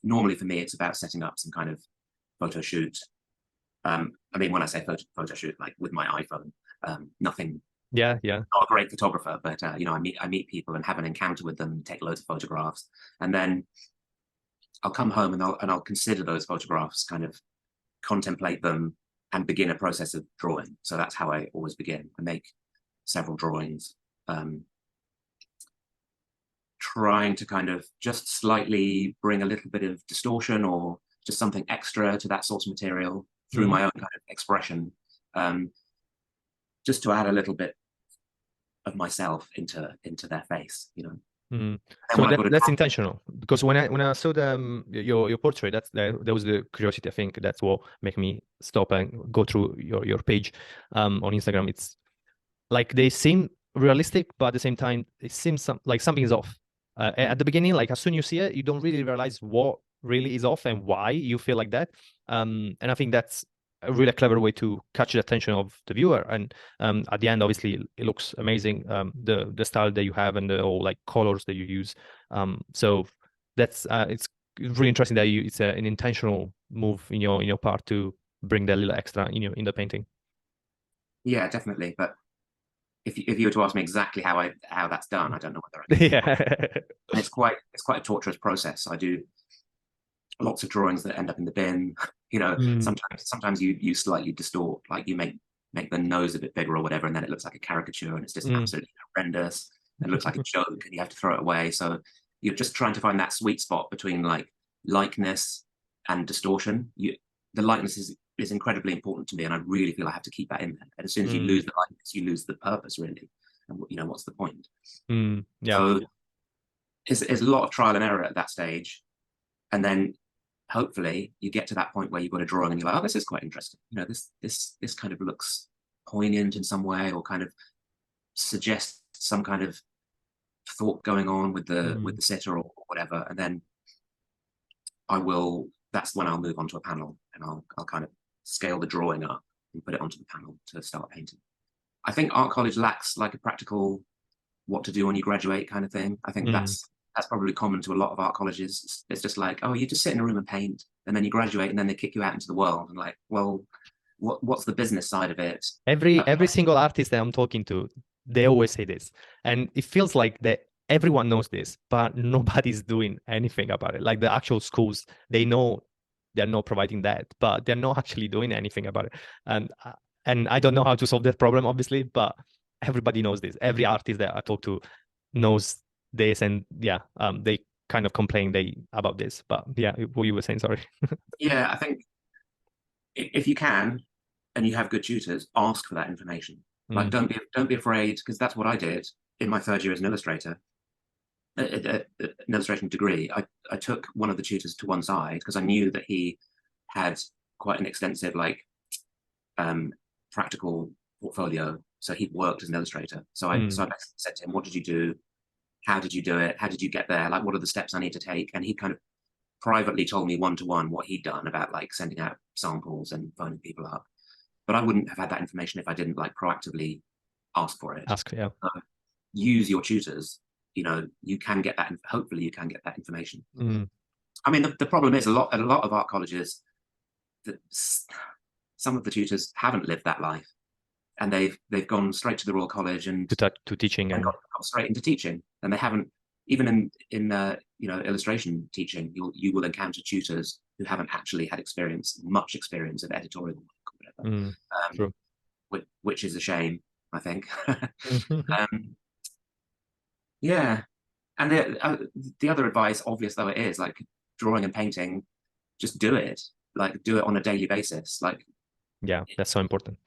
normally for me, it's about setting up some kind of photo shoot. I mean, when I say photo shoot, like with my iPhone, nothing. Yeah. Not a great photographer, but you know, I meet people and have an encounter with them, take loads of photographs, and then I'll come home and I'll consider those photographs, kind of contemplate them, and begin a process of drawing. So that's how I always begin. I make several drawings, trying to kind of just slightly bring a little bit of distortion or just something extra to that source material through my own kind of expression, just to add a little bit of myself into their face, you know. So that's intentional, because when I saw your portrait, that was the curiosity. I think that's what made me stop and go through your page on Instagram. It's like they seem realistic, but at the same time, it seems like something is off. At the beginning, like as soon as you see it, you don't really realize what really is off and why you feel like that. And I think that's a really clever way to catch the attention of the viewer. And at the end, obviously, it looks amazing. The style that you have and the all like colors that you use. So that's it's really interesting that it's an intentional move in your part to bring that little extra in the painting. Yeah, definitely. But if you were to ask me exactly how that's done, I don't know whether I can. Yeah. And it's quite a torturous process. I do lots of drawings that end up in the bin. You know, sometimes you slightly distort, like you make the nose a bit bigger or whatever, and then it looks like a caricature, and it's just absolutely horrendous. It looks like a joke, and you have to throw it away. So you're just trying to find that sweet spot between like likeness and distortion. The likeness is incredibly important to me, and I really feel I have to keep that in there. And as soon as you lose the likeness, you lose the purpose, really. And you know, what's the point? Yeah. So it's a lot of trial and error at that stage, and then hopefully you get to that point where you've got a drawing and you're like, oh, this is quite interesting. You know, this kind of looks poignant in some way, or kind of suggests some kind of thought going on with the sitter or whatever. And then that's when I'll move on to a panel, and I'll kind of scale the drawing up and put it onto the panel to start painting. I think art college lacks like a practical what to do when you graduate kind of thing. I think that's probably common to a lot of art colleges. It's just like, oh, you just sit in a room and paint, and then you graduate, and then they kick you out into the world. And like, well, what's the business side of it? Every single artist that I'm talking to, they always say this, and it feels like that everyone knows this, but nobody's doing anything about it. Like the actual schools, they know they're not providing that, but they're not actually doing anything about it. And I don't know how to solve that problem, obviously, but everybody knows this. Every artist that I talk to knows this, and yeah, they kind of complain about this. But yeah, what you were saying, sorry. Yeah, I think if you can, and you have good tutors, ask for that information. Like, don't be afraid, because that's what I did in my third year as an illustrator, an illustration degree. I took one of the tutors to one side because I knew that he had quite an extensive like practical portfolio. So he'd worked as an illustrator. So I said to him, what did you do? How did you do it? How did you get there? Like, what are the steps I need to take? And he kind of privately told me one-to-one what he'd done about like sending out samples and phoning people up. But I wouldn't have had that information if I didn't like proactively ask for it. Yeah. Use your tutors. You know, you can get that. Hopefully, you can get that information. I mean, the problem is a lot of art colleges that some of the tutors haven't lived that life, and they've gone straight to the Royal College and to teaching and got straight into teaching, and they haven't even in illustration teaching. You will encounter tutors who haven't actually had much experience of editorial work or whatever, true. Which is a shame, I think. Yeah, and the other advice, obvious though it is, like drawing and painting, just do it. Like, do it on a daily basis. Like, yeah, that's so important.